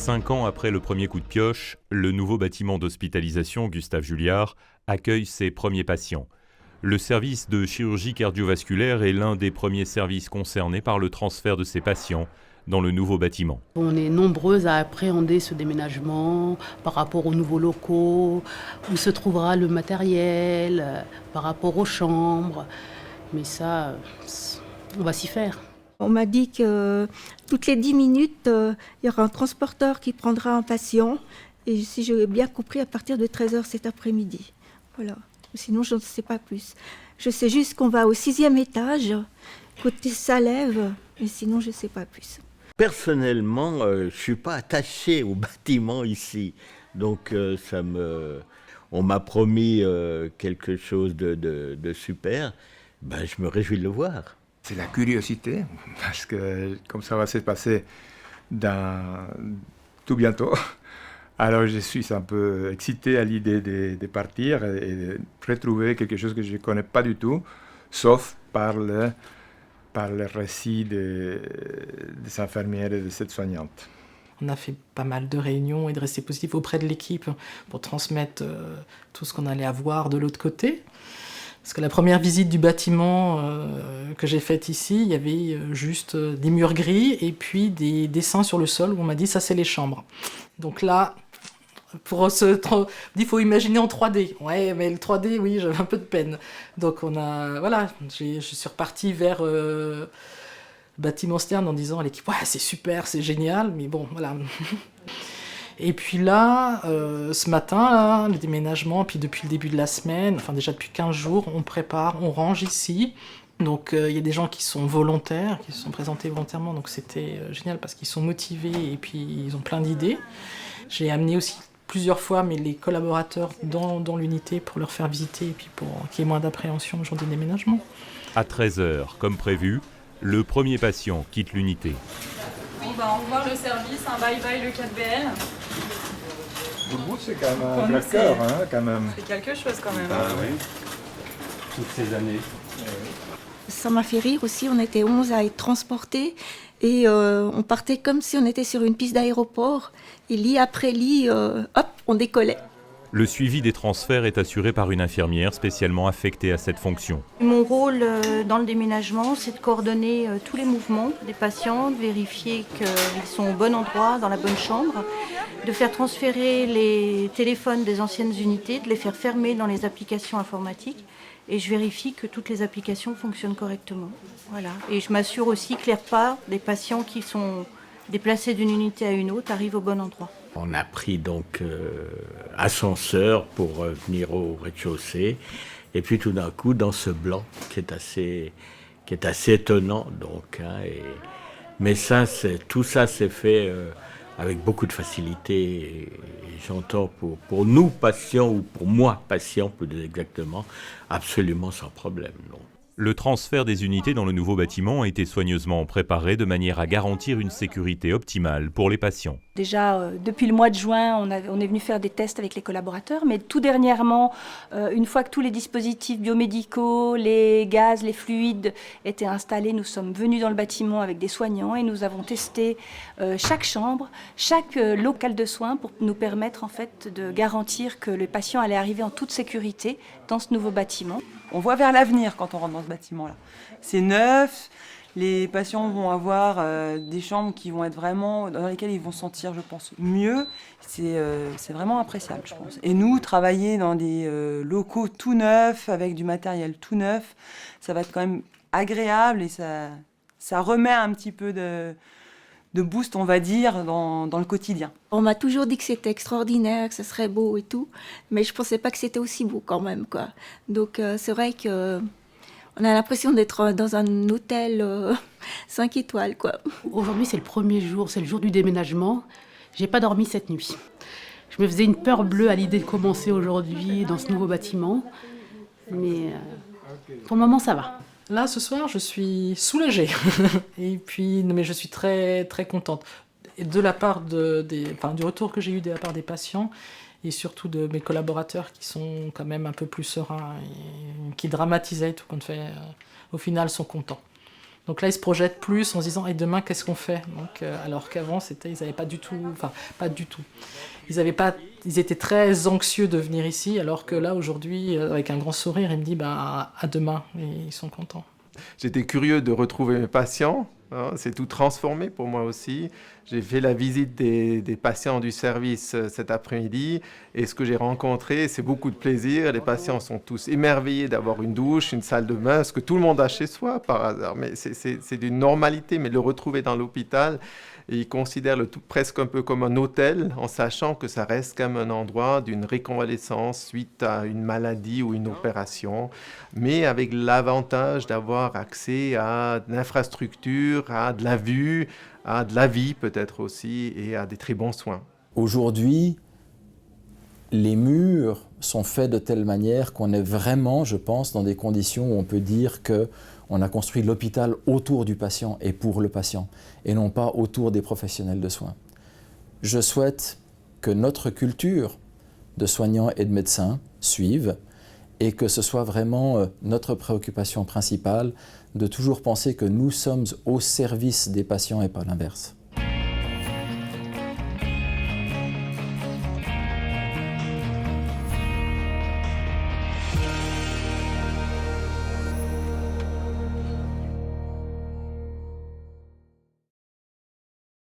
5 ans après le premier coup de pioche, le nouveau bâtiment d'hospitalisation Gustave Julliard accueille ses premiers patients. Le service de chirurgie cardiovasculaire est l'un des premiers services concernés par le transfert de ces patients dans le nouveau bâtiment. On est nombreuses à appréhender ce déménagement par rapport aux nouveaux locaux, où se trouvera le matériel, par rapport aux chambres. Mais ça, on va s'y faire. On m'a dit que toutes les 10 minutes, il y aura un transporteur qui prendra un patient. Et si j'ai bien compris, à partir de 13h cet après-midi. Voilà. Sinon, je ne sais pas plus. Je sais juste qu'on va au 6e étage, côté Salève, mais sinon, je ne sais pas plus. Personnellement, je ne suis pas attaché au bâtiment ici. Donc, on m'a promis quelque chose de super. Ben, je me réjouis de le voir. C'est la curiosité, parce que comme ça va se passer tout bientôt, alors je suis un peu excité à l'idée de partir et de retrouver quelque chose que je ne connais pas du tout, sauf par le récit des infirmières et des aides-soignantes. On a fait pas mal de réunions et de restés positifs auprès de l'équipe pour transmettre tout ce qu'on allait avoir de l'autre côté. Parce que la première visite du bâtiment que j'ai faite ici, il y avait juste des murs gris et puis des dessins sur le sol où on m'a dit ça c'est les chambres. Donc là, il faut imaginer en 3D. Ouais, mais le 3D, oui, j'avais un peu de peine. Donc je suis repartie vers le bâtiment Stern en disant à l'équipe ouais c'est super, c'est génial, mais bon voilà. Et puis là, ce matin, là, le déménagement, puis depuis le début de la semaine, enfin déjà depuis 15 jours, on prépare, on range ici. Donc il y a des gens qui sont volontaires, qui se sont présentés volontairement, donc c'était génial parce qu'ils sont motivés et puis ils ont plein d'idées. J'ai amené aussi plusieurs fois les collaborateurs dans l'unité pour leur faire visiter et puis pour qu'il y ait moins d'appréhension au jour du déménagement. À 13h, comme prévu, le premier patient quitte l'unité. Bon, au revoir le service, un bye-bye le 4BL. Bourbout, c'est quand même un black cœur, quand même. C'est quelque chose quand même. Ah oui, toutes ces années. Ça m'a fait rire aussi, on était 11 à être transportés et on partait comme si on était sur une piste d'aéroport. Et lit après lit, hop, on décollait. Le suivi des transferts est assuré par une infirmière spécialement affectée à cette fonction. Mon rôle dans le déménagement, c'est de coordonner tous les mouvements des patients, de vérifier qu'ils sont au bon endroit, dans la bonne chambre, de faire transférer les téléphones des anciennes unités, de les faire fermer dans les applications informatiques. Et je vérifie que toutes les applications fonctionnent correctement. Voilà. Et je m'assure aussi que les repas des patients qui sont déplacés d'une unité à une autre arrivent au bon endroit. On a pris donc ascenseur pour venir au rez-de-chaussée. Et puis tout d'un coup, dans ce blanc qui est assez étonnant. Donc, mais tout ça s'est fait avec beaucoup de facilité. Et j'entends pour nous patients, ou pour moi patient plus exactement, absolument sans problème. Donc. Le transfert des unités dans le nouveau bâtiment a été soigneusement préparé de manière à garantir une sécurité optimale pour les patients. Déjà, depuis le mois de juin, on est venu faire des tests avec les collaborateurs, mais tout dernièrement, une fois que tous les dispositifs biomédicaux, les gaz, les fluides étaient installés, nous sommes venus dans le bâtiment avec des soignants et nous avons testé chaque chambre, chaque local de soins pour nous permettre en fait de garantir que le patient allait arriver en toute sécurité dans ce nouveau bâtiment. On voit vers l'avenir quand on rentre dans ce bâtiment-là. C'est neuf, les patients vont avoir des chambres qui vont être vraiment, dans lesquelles ils vont se sentir, je pense, mieux. C'est vraiment appréciable, je pense. Et nous, travailler dans des locaux tout neufs, avec du matériel tout neuf, ça va être quand même agréable et ça remet un petit peu de boost, on va dire, dans le quotidien. On m'a toujours dit que c'était extraordinaire, que ce serait beau et tout, mais je ne pensais pas que c'était aussi beau quand même, quoi. Donc c'est vrai qu'on a l'impression d'être dans un hôtel 5 étoiles, quoi. Aujourd'hui, c'est le premier jour, c'est le jour du déménagement. J'ai pas dormi cette nuit. Je me faisais une peur bleue à l'idée de commencer aujourd'hui dans ce nouveau bâtiment, mais pour le moment, ça va. Là, ce soir, je suis soulagée. Et puis, mais je suis très, très contente. Et de la part du retour que j'ai eu de la part des patients et surtout de mes collaborateurs qui sont quand même un peu plus sereins et qui dramatisaient tout compte fait, au final, sont contents. Donc là, ils se projettent plus en se disant, et demain, qu'est-ce qu'on fait? Donc, alors qu'avant, ils n'avaient pas du tout, pas du tout. Ils étaient très anxieux de venir ici, alors que là, aujourd'hui, avec un grand sourire, il me dit, à demain, et ils sont contents. J'étais curieux de retrouver mes patients. C'est tout transformé pour moi aussi. J'ai fait la visite des patients du service cet après-midi et ce que j'ai rencontré, c'est beaucoup de plaisir. Les patients sont tous émerveillés d'avoir une douche, une salle de bain, ce que tout le monde a chez soi par hasard. Mais c'est d'une normalité, mais le retrouver dans l'hôpital, et ils considèrent le tout presque un peu comme un hôtel, en sachant que ça reste quand même un endroit d'une réconvalescence suite à une maladie ou une opération, mais avec l'avantage d'avoir accès à de l'infrastructure, à de la vue, à de la vie peut-être aussi, et à des très bons soins. Aujourd'hui, les murs sont faits de telle manière qu'on est vraiment, je pense, dans des conditions où on peut dire qu'on a construit l'hôpital autour du patient et pour le patient, et non pas autour des professionnels de soins. Je souhaite que notre culture de soignants et de médecins suive, et que ce soit vraiment notre préoccupation principale de toujours penser que nous sommes au service des patients et pas l'inverse.